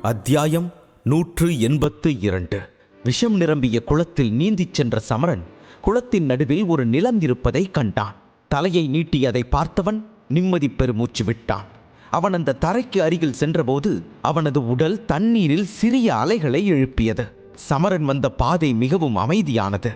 அத்தியாயம் 182. விஷம் நிரம்பிய குளத்தில் நீந்திச் சென்ற சமரன் குளத்தின் நடுவில் ஒரு நிலம் இருப்பதை கண்டான். தலையை நீட்டி அதை பார்த்தவன் நிம்மதி பெருமூச்சு விட்டான். அவன் அந்த தரைக்கு அருகில் சென்றபோது அவனது உடல் தண்ணீரில் சிறிய அலைகளை எழுப்பியது. சமரன் வந்த பாதை மிகவும் அமைதியானது.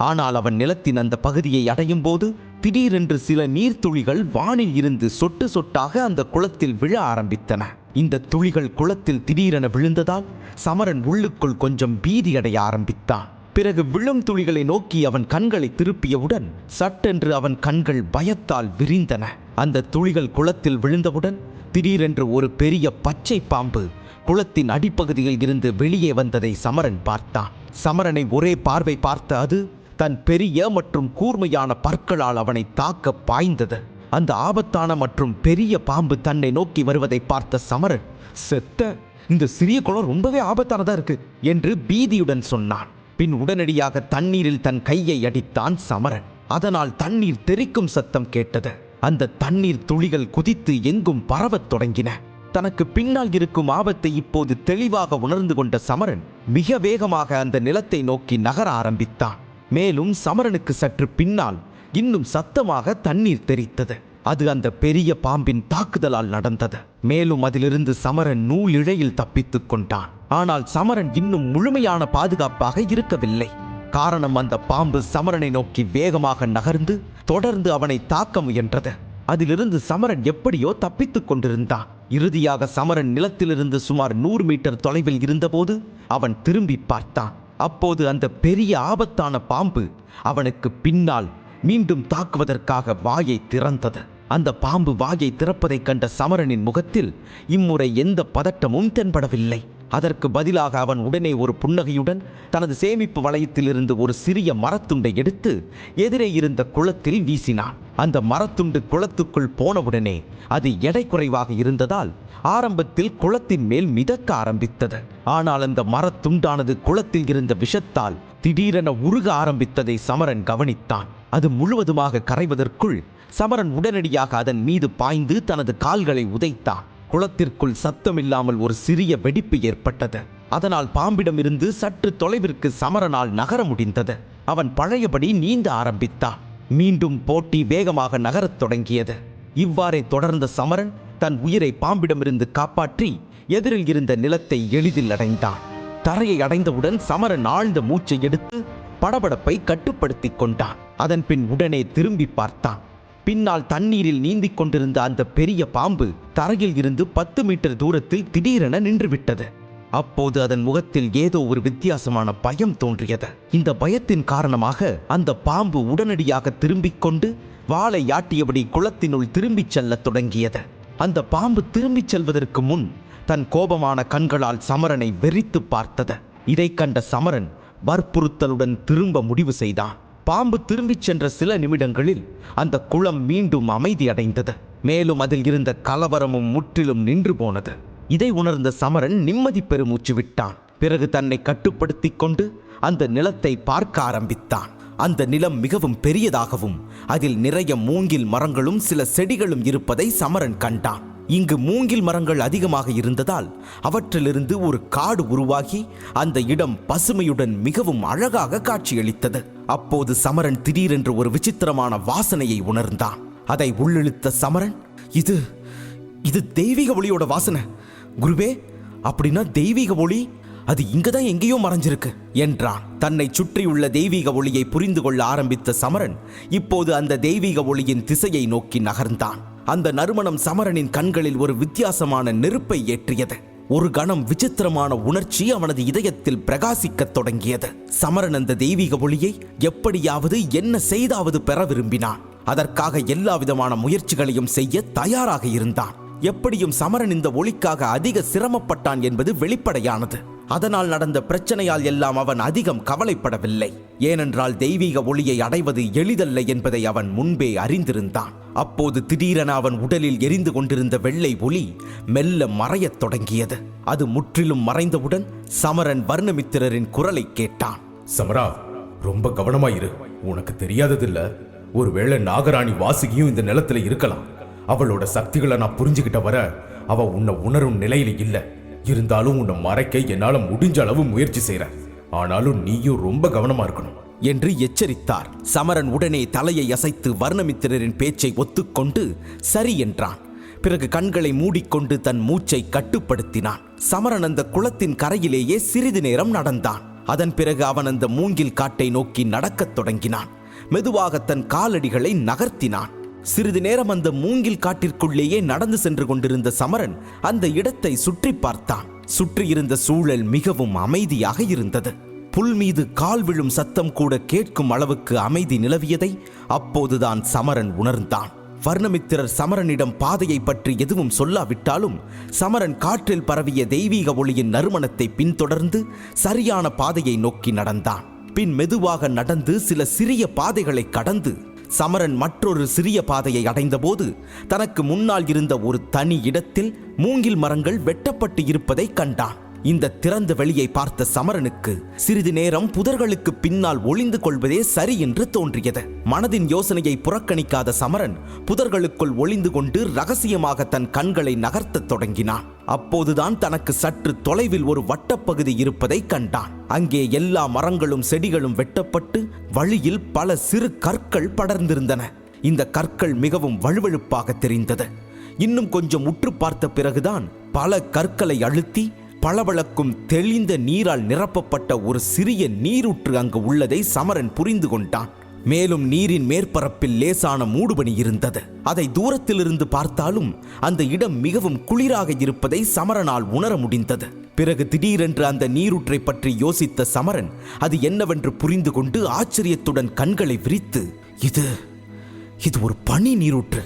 ஆனால் அவன் நிலத்தின் அந்த பகுதியை அடையும் போது திடீரென்று சில நீர்த்துளிகள் வானில் இருந்து சொட்டு சொட்டாக அந்த குளத்தில் விழ ஆரம்பித்தன. இந்த துளிகள் குளத்தில் திடீரென விழுந்ததால் சமரன் உள்ளுக்குள் கொஞ்சம் பீதியடைய ஆரம்பித்தான். பிறகு விழும் துளிகளை நோக்கி அவன் கண்களை திருப்பியவுடன் சட்டென்று அவன் கண்கள் பயத்தால் விரிந்தன. அந்த துளிகள் குளத்தில் விழுந்தவுடன் திடீரென்று ஒரு பெரிய பச்சை பாம்பு குளத்தின் அடிப்பகுதியில் இருந்து வெளியே வந்ததை சமரன் பார்த்தான். சமரனை ஒரே பார்வை பார்த்த அது தன் பெரிய மற்றும் கூர்மையான பற்களால் அவனை தாக்க பாய்ந்தது. அந்த ஆபத்தான மற்றும் பெரிய பாம்பு தன்னை நோக்கி வருவதை பார்த்த சமரன், செத்த, இந்த சிறிய குளம் ரொம்பவே ஆபத்தானதா இருக்கு என்று பீதியுடன் சொன்னான். பின் உடனடியாக தண்ணீரில் தன் கையை அடித்தான் சமரன். அதனால் தண்ணீர் தெறிக்கும் சத்தம் கேட்டது. அந்த தண்ணீர் துளிகள் குதித்து எங்கும் பரவத் தொடங்கின. தனக்கு பின்னால் இருக்கும் ஆபத்தை இப்போது தெளிவாக உணர்ந்து கொண்ட சமரன் மிக வேகமாக அந்த நிலத்தை நோக்கி நகர ஆரம்பித்தான். மேலும் சமரனுக்கு சற்று பின்னால் இன்னும் சத்தமாக தண்ணீர் தெறித்தது. அது அந்த பெரிய பாம்பின் தாக்குதலால் நடந்தது. மேலும் அதிலிருந்து சமரன் நூல் இழையில் தப்பித்துக் கொண்டான். ஆனால் சமரன் இன்னும் முழுமையான பாதுகாப்பாக இருக்கவில்லை. காரணம், அந்த பாம்பு சமரனை நோக்கி வேகமாக நகர்ந்து தொடர்ந்து அவனை தாக்க முயன்றது. அதிலிருந்து சமரன் எப்படியோ தப்பித்துக் கொண்டிருந்தான். இறுதியாக சமரன் நிலத்திலிருந்து சுமார் 100 மீட்டர் தொலைவில் இருந்தபோது அவன் திரும்பி பார்த்தான். அப்போது அந்த பெரிய ஆபத்தான பாம்பு அவனுக்கு பின்னால் மீண்டும் தாக்குவதற்காக வாயை திறந்தது. அந்த பாம்பு வாயை திறப்பதைக் கண்ட சமரனின் முகத்தில் இம்முறை எந்த பதட்டமும் தென்படவில்லை. அதற்கு பதிலாக அவன் உடனே ஒரு புன்னகையுடன் தனது சேமிப்பு வளையத்திலிருந்து ஒரு சிறிய மரத்துண்டை எடுத்து எதிரே இருந்த குளத்தில் வீசினான். அந்த மரத்துண்டு குளத்துக்குள் போனவுடனே அது எடை குறைவாக இருந்ததால் ஆரம்பத்தில் குளத்தின் மேல் மிதக்க ஆரம்பித்தது. ஆனால் அந்த மரத்துண்டானது குளத்தில் இருந்த விஷத்தால் திடீரென உருக ஆரம்பித்ததை சமரன் கவனித்தான். அது முழுவதுமாக கரைவதற்குள் சமரன் உடனடியாக அதன் மீது பாய்ந்து தனது கால்களை உதைத்தான். குளத்திற்குள் சத்தமில்லாமல் ஒரு சிறிய வெடிப்பு ஏற்பட்டது. அதனால் பாம்பிடமிருந்து சற்று தொலைவிற்கு சமரனால் நகர முடிந்தது. அவன் பழையபடி நீந்த ஆரம்பித்தான். மீண்டும் போட்டி வேகமாக நகரத் தொடங்கியது. இவ்வாறே தொடர்ந்த சமரன் தன் உயிரை பாம்பிடமிருந்து காப்பாற்றி எதிரில் இருந்த நிலத்தை எளிதில் அடைந்தான். தரையை அடைந்தவுடன் சமரன் ஆழ்ந்த மூச்சை எடுத்து படபடப்பை கட்டுப்படுத்தி கொண்டான். அதன் பின் உடனே திரும்பி பார்த்தான். பின்னால் தண்ணீரில் நீந்திக் கொண்டிருந்த அந்த பெரிய பாம்பு தரையில் இருந்து 10 மீட்டர் தூரத்தில் திடீரென நின்றுவிட்டது. அப்போது அதன் முகத்தில் ஏதோ ஒரு வித்தியாசமான பயம் தோன்றியது. இந்த பயத்தின் காரணமாக அந்த பாம்பு உடனடியாக திரும்பிக் கொண்டு வாளை யாட்டியபடி குளத்தினுள் திரும்பிச் செல்லத் தொடங்கியது. அந்த பாம்பு திரும்பிச் செல்வதற்கு முன் தன் கோபமான கண்களால் சமரனை வெறித்து பார்த்தது. இதை கண்ட சமரன் வற்புறுத்தலுடன் திரும்ப முடிவு செய்தான். பாம்பு திரும்பிச் சென்ற சில நிமிடங்களில் அந்த குளம் மீண்டும் அமைதியடைந்தது. மேலும் அதில் இருந்த கலவரமும் முற்றிலும் நின்று போனது. இதை உணர்ந்த சமரன் நிம்மதி பெருமூச்சு விட்டான். பிறகு தன்னை கட்டுப்படுத்தி கொண்டு அந்த நிலத்தை பார்க்க ஆரம்பித்தான். அந்த நிலம் மிகவும் பெரியதாகவும் அதில் நிறைய மூங்கில் மரங்களும் சில செடிகளும் இருப்பதை சமரன் கண்டான். இங்கு மூங்கில் மரங்கள் அதிகமாக இருந்ததால் அவற்றிலிருந்து ஒரு காடு உருவாகி அந்த இடம் பசுமையுடன் மிகவும் அழகாக காட்சியளித்தது. அப்போது சமரன் திடீரென்று ஒரு விசித்திரமான வாசனையை உணர்ந்தான். அதை உள்ளிழுத்த சமரன், இது தெய்வீக ஒளியோட வாசனை. குருவே, அப்படின்னா தெய்வீக ஒளி அது இங்கதான் எங்கேயோ மறைஞ்சிருக்கு என்றான். தன்னை சுற்றியுள்ள தெய்வீக ஒளியை புரிந்து கொள்ள ஆரம்பித்த சமரன் இப்போது அந்த தெய்வீக ஒளியின் திசையை நோக்கி நகர்ந்தான். அந்த நறுமணம் சமரனின் கண்களில் ஒரு வித்தியாசமான நெருப்பை ஏற்றியது. ஒரு கணம் விசித்திரமான உணர்ச்சி அவனது இதயத்தில் பிரகாசிக்கத் தொடங்கியது. சமரன் அந்த தெய்வீக ஒளியை எப்படியாவது என்ன செய்தாவது பெற விரும்பினான். அதற்காக எல்லா விதமான முயற்சிகளையும் செய்ய தயாராக இருந்தான். எப்படியும் சமரன் இந்த ஒளிக்காக அதிக சிரமப்பட்டான் என்பது வெளிப்படையானது. அதனால் நடந்த பிரச்சனையால் எல்லாம் அவன் அதிகம் கவலைப்படவில்லை. ஏனென்றால் தெய்வீக ஒளியை அடைவது எளிதல்ல என்பதை அவன் முன்பே அறிந்திருந்தான். அப்போது திடீரென அவன் உடலில் எரிந்து கொண்டிருந்த வெள்ளை ஒளி மெல்ல மறையத் தொடங்கியது. அது முற்றிலும் மறைந்தவுடன் சமரன் வர்ணமித்திரரின் குரலை கேட்டான். சமரா, ரொம்ப கவனமாயிரு. உனக்கு தெரியாததில்ல, ஒருவேளை நாகராணி வாசுகியும் இந்த நிலத்துல இருக்கலாம். அவளோட சக்திகளை நான் புரிஞ்சுக்கிட்ட வர அவ உன்னை உணரும் நிலையில இல்ல. இருந்தாலும் உன்னை மறைக்க என்னால முடிஞ்ச அளவு முயற்சி செய்றேன். ஆனாலும் நீயும் ரொம்ப கவனமா இருக்கணும் என்று எச்சரித்தார். சமரன் உடனே தலையை அசைத்து வர்ணமித்திரரின் பேச்சை ஒத்துக்கொண்டு சரி என்றான். பிறகு கண்களை மூடிக்கொண்டு தன் மூச்சை கட்டுப்படுத்தினான். சமரன் அந்த குளத்தின் கரையிலேயே சிறிது நேரம் நடந்தான். அதன் பிறகு அவன் அந்த மூங்கில் காட்டை நோக்கி நடக்கத் தொடங்கினான். மெதுவாக தன் காலடிகளை நகர்த்தினான். சிறிது நேரம் அந்த மூங்கில் காட்டிற்குள்ளேயே நடந்து சென்று கொண்டிருந்த சமரன் அந்த இடத்தை சுற்றி பார்த்தான். சுற்றியிருந்த சூழல் மிகவும் அமைதியாக இருந்தது. புல் மீது கால் விழும் சத்தம் கூட கேட்கும் அளவுக்கு அமைதி நிலவியதை அப்போதுதான் சமரன் உணர்ந்தான். வர்ணமித்திரர் சமரனிடம் பாதையை பற்றி எதுவும் சொல்லாவிட்டாலும் சமரன் காற்றில் பரவிய தெய்வீக ஒளியின் நறுமணத்தை பின்தொடர்ந்து சரியான பாதையை நோக்கி நடந்தான். பின் மெதுவாக நடந்து சில சிறிய பாதைகளை கடந்து சமரன் மற்றொரு சிறிய பாதையை அடைந்தபோது தனக்கு முன்னால் இருந்த ஒரு தனி இடத்தில் மூங்கில் மரங்கள் வெட்டப்பட்டு இருப்பதை கண்டான். இந்த திறந்த வெளியை பார்த்த சமரனுக்கு சிறிது நேரம் புதர்களுக்கு பின்னால் ஒளிந்து கொள்வதே சரி என்று தோன்றியது. மனதின் யோசனையை புறக்கணிக்காத சமரன் புதர்களுக்குள் ஒளிந்து கொண்டு ரகசியமாக தன் கண்களை நகர்த்தத் தொடங்கினான். அப்போதுதான் தனக்கு சற்று தொலைவில் ஒரு வட்டப்பகுதி இருப்பதை கண்டான். அங்கே எல்லா மரங்களும் செடிகளும் வெட்டப்பட்டு வழியில் பல சிறு கற்கள் படர்ந்திருந்தன. இந்த கற்கள் மிகவும் வழுவழுப்பாக தெரிந்தது. இன்னும் கொஞ்சம் உற்று பார்த்த பிறகுதான் பல கற்களை அழுத்தி பளபளக்கும் தெளிந்த நீரால் நிரப்பப்பட்ட ஒரு சிறிய நீரூற்று அங்கு உள்ளதை சமரன் புரிந்து கொண்டான். மேலும் நீரின் மேற்பரப்பில் லேசான மூடுபனி இருந்தது. அதை தூரத்திலிருந்து பார்த்தாலும் அந்த இடம் மிகவும் குளிராக இருப்பதை சமரனால் உணர முடிந்தது. பிறகு திடீரென்று அந்த நீரூற்றை பற்றி யோசித்த சமரன் அது என்னவென்று புரிந்து கொண்டு ஆச்சரியத்துடன் கண்களை விரித்து, இது ஒரு பனி நீரூற்று,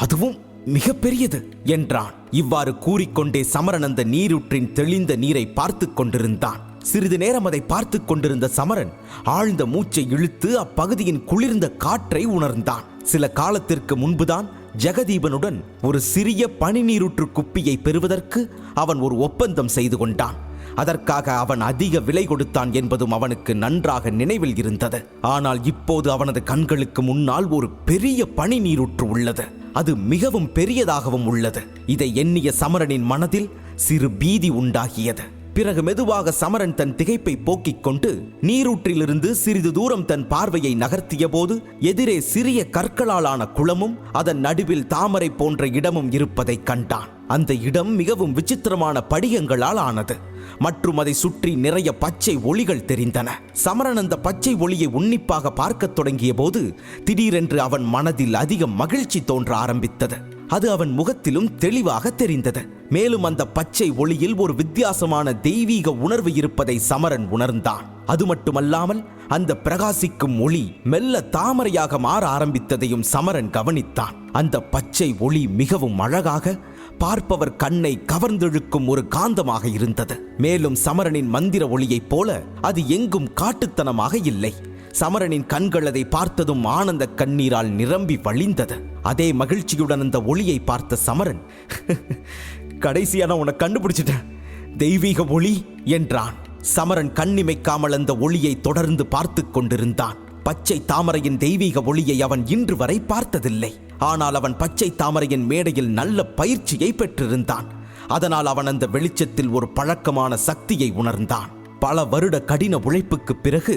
அதுவும் மிக பெரியது என்றான். இவ்வாறு கூறிக்கொண்டே சமரன் அந்த நீரூற்றின் தெளிந்த நீரை பார்த்து கொண்டிருந்தான். சிறிது நேரம் அதை பார்த்து கொண்டிருந்த சமரன் ஆழ்ந்த மூச்சை இழுத்து அப்பகுதியின் குளிர்ந்த காற்றை உணர்ந்தான். சில காலத்திற்கு முன்புதான் ஜெகதீபனுடன் ஒரு சிறிய பனி நீரூற்று குப்பியை பெறுவதற்கு அவன் ஒரு ஒப்பந்தம் செய்து கொண்டான். அதற்காக அவன் அதிக விலை கொடுத்தான் என்பதும் அவனுக்கு நன்றாக நினைவில் இருந்தது. ஆனால் இப்போது அவனது கண்களுக்கு முன்னால் ஒரு பெரிய பனி நீரூற்று உள்ளது. அது மிகவும் பெரியதாகவும் உள்ளது. இதை எண்ணிய சமரனின் மனதில் சிறு பீதி உண்டாகியது. பிறகு மெதுவாக சமரன் தன் திகைப்பை போக்கிக் கொண்டு நீரூற்றிலிருந்து சிறிது தூரம் தன் பார்வையை நகர்த்திய போது எதிரே சிறிய கற்களாலான குளமும் அதன் நடுவில் தாமரை போன்ற இடமும் இருப்பதை கண்டான். அந்த இடம் மிகவும் விசித்திரமான படிகங்களால் ஆனது மற்றும் அதை சுற்றி நிறைய பச்சை ஒளிகள் தெரிந்தன. சமரன் அந்த பச்சை ஒளியை உன்னிப்பாக பார்க்கத் தொடங்கிய போது திடீரென்று அவன் மனதில் அதிக மகிழ்ச்சி தோன்ற ஆரம்பித்தது. அது அவன் முகத்திலும் தெளிவாக தெரிந்தது. மேலும் அந்த பச்சை ஒளியில் ஒரு வித்தியாசமான தெய்வீக உணர்வு இருப்பதை சமரன் உணர்ந்தான். அது மட்டுமல்லாமல் அந்த பிரகாசிக்கும் ஒளி மெல்ல தாமரையாக மாற ஆரம்பித்ததையும் சமரன் கவனித்தான். அந்த பச்சை ஒளி மிகவும் அழகாக பார்ப்பவர் கண்ணை கவர்ந்தெழுக்கும் ஒரு காந்தமாக இருந்தது. மேலும் சமரனின் மந்திர ஒளியைப் போல அது எங்கும் காட்டுத்தனமாக இல்லை. சமரனின் கண்கள் அதை பார்த்ததும் ஆனந்த கண்ணீரால் நிரம்பி வழிந்தது. அதே மகிழ்ச்சியுடன் அந்த ஒளியை பார்த்த சமரன், கடைசியான உன்னை கண்டுபிடிச்சிட்டேன், தெய்வீக ஒளி என்றான். சமரன் கண்ணிமைக்காமல் அந்த ஒளியை தொடர்ந்து பார்த்து கொண்டிருந்தான். பச்சை தாமரையின் தெய்வீக ஒளியை அவன் இன்று வரை பார்த்ததில்லை. ஆனால் அவன் பச்சை தாமரையின் மேடையில் நல்ல பயிற்சியை பெற்றிருந்தான். அதனால் அவன் அந்த வெளிச்சத்தில் ஒரு பழக்கமான சக்தியை உணர்ந்தான். பல வருட கடின உழைப்புக்கு பிறகு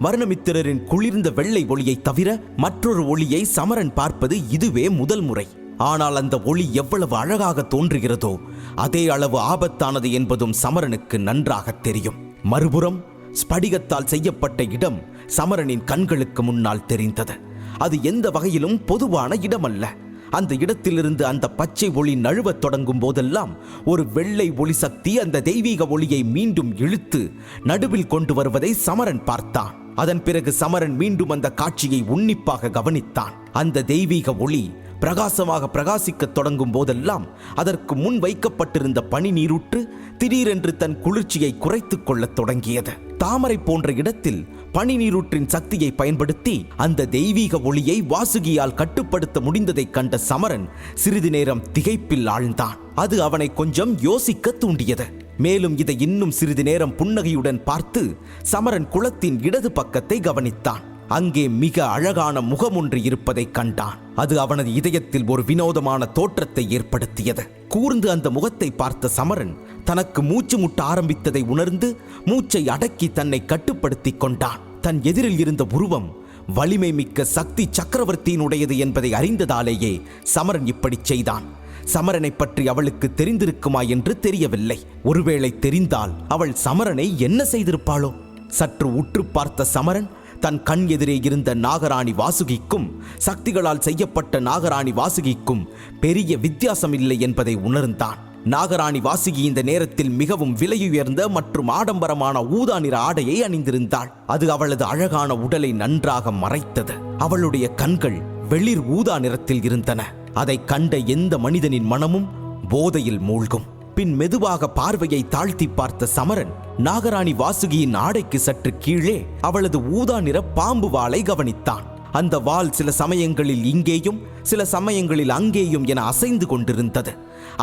வர்ணமித்திரரின் குளிர்ந்த வெள்ளை ஒளியை தவிர மற்றொரு ஒளியை சமரன் பார்ப்பது இதுவே முதல் முறை. ஆனால் அந்த ஒளி எவ்வளவு அழகாக தோன்றுகிறதோ அதே அளவு ஆபத்தானது என்பதும் சமரனுக்கு நன்றாக தெரியும். மறுபுறம் ஸ்படிகத்தால் செய்யப்பட்ட இடம் சமரனின் கண்களுக்கு முன்னால் தெரிந்தது. அது எந்த வகையிலும் பொதுவான இடமல்ல. அந்த இடத்திலிருந்து அந்த பச்சை ஒளி நழுவத் தொடங்கும் போதெல்லாம் ஒரு வெள்ளை ஒளி சக்தி அந்த தெய்வீக ஒளியை மீண்டும் இழுத்து நடுவில் கொண்டு வருவதை சமரன் பார்த்தான். அதன் பிறகு சமரன் மீண்டும் அந்த காட்சியை உன்னிப்பாக கவனித்தான். அந்த தெய்வீக ஒளி பிரகாசமாக பிரகாசிக்கத் தொடங்கும் போதெல்லாம் அதற்கு முன் வைக்கப்பட்டிருந்த பனி நீரூற்று திடீரென்று தன் குளிர்ச்சியை குறைத்துக் கொள்ளத் தொடங்கியது. தாமரை போன்ற இடத்தில் பனி நீரூற்றின் சக்தியை பயன்படுத்தி அந்த தெய்வீக ஒளியை வாசுகியால் கட்டுப்படுத்த முடிந்ததை கண்ட சமரன் சிறிது நேரம் திகைப்பில் ஆழ்ந்தான். அது அவனை கொஞ்சம் யோசிக்க தூண்டியது. மேலும் இதை இன்னும் சிறிது நேரம் புன்னகையுடன் பார்த்து சமரன் குளத்தின் இடது பக்கத்தை கவனித்தான். அங்கே மிக அழகான முகம் ஒன்று இருப்பதை கண்டான். அது அவனது இதயத்தில் ஒரு வினோதமான தோற்றத்தை ஏற்படுத்தியது. கூர்ந்து அந்த முகத்தை பார்த்த சமரன் தனக்கு மூச்சு முட்ட ஆரம்பித்ததை உணர்ந்து மூச்சை அடக்கி தன்னை கட்டுப்படுத்தி கொண்டான். தன் எதிரில் இருந்த உருவம் வலிமை மிக்க சக்தி சக்கரவர்த்தியினுடையது என்பதை அறிந்ததாலேயே சமரன் இப்படி செய்தான். சமரனை பற்றி அவளுக்கு தெரிந்திருக்குமா என்று தெரியவில்லை. ஒருவேளை தெரிந்தால் அவள் சமரனை என்ன செய்திருப்பாளோ? சற்று உற்று பார்த்த சமரன் தன் கண் எதிரே இருந்த நாகராணி வாசுகிக்கும் சக்திகளால் செய்யப்பட்ட நாகராணி வாசுகிக்கும் பெரிய வித்தியாசம் இல்லை என்பதை உணர்ந்தான். நாகராணி வாசுகி இந்த நேரத்தில் மிகவும் விலையுயர்ந்த மற்றும் ஆடம்பரமான ஊதா நிற ஆடையை அணிந்திருந்தாள். அது அவளது அழகான உடலை நன்றாக மறைத்தது. அவளுடைய கண்கள் வெளிர் ஊதா நிறத்தில் இருந்தன. அதை கண்ட எந்த மனிதனின் மனமும் போதையில் மூழ்கும். பின் மெதுவாக பார்வையை தாழ்த்தி பார்த்த சமரன் நாகராணி வாசுகியின் ஆடைக்கு சற்று கீழே அவளது ஊதா நிற பாம்பு வாளை கவனித்தான். அந்த வாள் சில சமயங்களில் இங்கேயும் சில சமயங்களில் அங்கேயும் என அசைந்து கொண்டிருந்தது.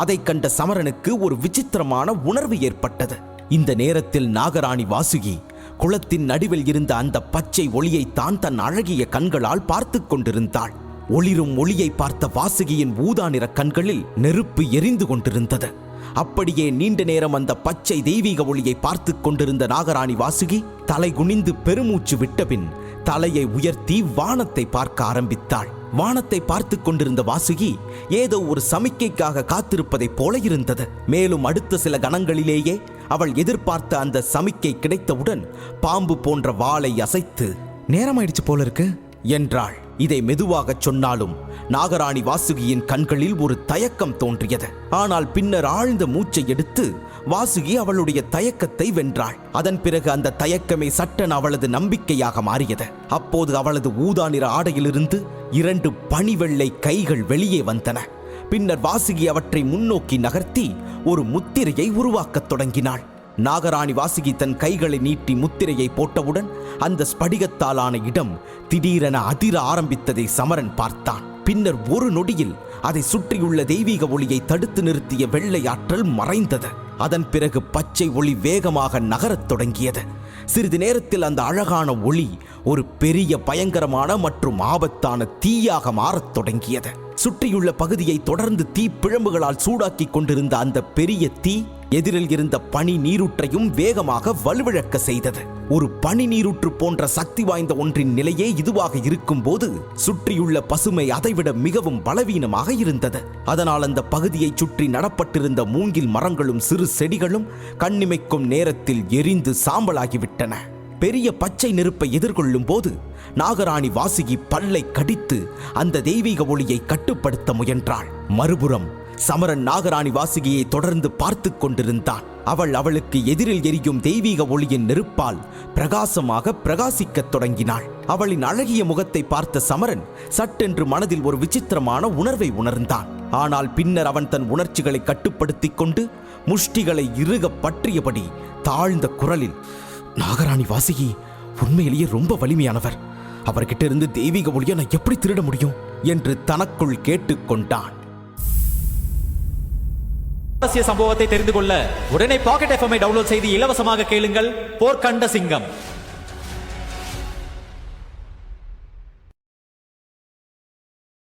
அதை கண்ட சமரனுக்கு ஒரு விசித்திரமான உணர்வு ஏற்பட்டது. இந்த நேரத்தில் நாகராணி வாசுகி குளத்தின் நடுவில் இருந்த அந்த பச்சை ஒளியைத்தான் தன் அழகிய கண்களால் பார்த்து கொண்டிருந்தாள். ஒளிரும் ஒளியை பார்த்த வாசுகியின் ஊதா நிற கண்களில் நெருப்பு எரிந்து கொண்டிருந்தது. அப்படியே நீண்ட நேரம் அந்த பச்சை தெய்வீக ஒளியை பார்த்து கொண்டிருந்த நாகராணி வாசுகி தலை குனிந்து பெருமூச்சு விட்டபின் தலையை உயர்த்தி வானத்தை பார்க்க ஆரம்பித்தாள். வானத்தை பார்த்து கொண்டிருந்த வாசுகி ஏதோ ஒரு சமிக்கைக்காக காத்திருப்பதைப் போல இருந்தது. மேலும் அடுத்த சில கணங்களிலேயே அவள் எதிர்பார்த்த அந்த சமிக்கை கிடைத்தவுடன் பாம்பு போன்ற வாளை அசைத்து நேரமாயிடுச்சு போல இருக்கு என்றாள். இதை மெதுவாக சொன்னாலும் நாகராணி வாசுகியின் கண்களில் ஒரு தயக்கம் தோன்றியது. ஆனால் பின்னர் ஆழ்ந்த மூச்சை எடுத்து வாசுகி அவளுடைய தயக்கத்தை வென்றாள். அதன் பிறகு அந்த தயக்கமே சட்டென அவளது நம்பிக்கையாக மாறியது. அப்போது அவளது ஊதா நிற ஆடையிலிருந்து 2 பனிவெள்ளை கைகள் வெளியே வந்தன. பின்னர் வாசுகி அவற்றை முன்னோக்கி நகர்த்தி ஒரு முத்திரையை உருவாக்கத் தொடங்கினாள். நாகராணி வாசுகி தன் கைகளை நீட்டி முத்திரையை போட்டவுடன் அந்த ஸ்படிகத்தாலான இடம் திடீரென அதிர ஆரம்பித்ததை சமரன் பார்த்தான். பின்னர் ஒரு நொடியில் அதை சுற்றியுள்ள தெய்வீக ஒளியை தடுத்து நிறுத்திய வெள்ளை ஆற்றல் மறைந்தது. அதன் பிறகு பச்சை ஒளி வேகமாக நகரத் தொடங்கியது. சிறிது நேரத்தில் அந்த அழகான ஒளி ஒரு பெரிய பயங்கரமான மற்றும் ஆபத்தான தீயாக மாறத் தொடங்கியது. சுற்றியுள்ள பகுதியை தொடர்ந்து தீ பிழம்புகளால் சூடாக்கி கொண்டிருந்த அந்த பெரிய தீ எதிரில் இருந்த பனி நீரூற்றையும் வேகமாக வலுவிழக்க செய்தது. ஒரு பனி நீரூற்று போன்ற சக்தி வாய்ந்த ஒன்றின் நிலையே இதுவாக இருக்கும் போது சுற்றியுள்ள பசுமை அதைவிட மிகவும் பலவீனமாக இருந்தது. அதனால் அந்த பகுதியை சுற்றி நடப்பட்டிருந்த மூங்கில் மரங்களும் சிறு செடிகளும் கண்ணிமைக்கும் நேரத்தில் எரிந்து சாம்பலாகிவிட்டன. பெரிய பச்சை நெருப்பை எதிர்கொள்ளும் போது நாகராணி வாசுகி பல்லை கடித்து அந்த தெய்வீக ஒளியை கட்டுப்படுத்த முயன்றாள். மறுபுறம் சமரன் நாகராணி வாசுகியை தொடர்ந்து பார்த்து கொண்டிருந்தான். அவளுக்கு எதிரில் எரியும் தெய்வீக ஒளியின் நெருப்பால் பிரகாசமாக பிரகாசிக்கத் தொடங்கினாள். அவளின் அழகிய முகத்தை பார்த்த சமரன் சட்டென்று மனதில் ஒரு விசித்திரமான உணர்வை உணர்ந்தான். ஆனால் பின்னர் அவன் தன் உணர்ச்சிகளை கட்டுப்படுத்திக் கொண்டு முஷ்டிகளை இறுக பற்றியபடி தாழ்ந்த குரலில், நாகராணி வாசுகி உண்மையிலேயே ரொம்ப வலிமையானவர். அவர்கிட்ட இருந்து தெய்வீக ஒளியை நான் எப்படி திருட முடியும் என்று தனக்குள் கேட்டுக்கொண்டான். சம்பவத்தை தெரிந்து கொள்ள உடனே பாக்கெட் FM டவுன்லோட் செய்து இலவசமாக கேளுங்கள். போர்க்கண்ட சிங்கம்.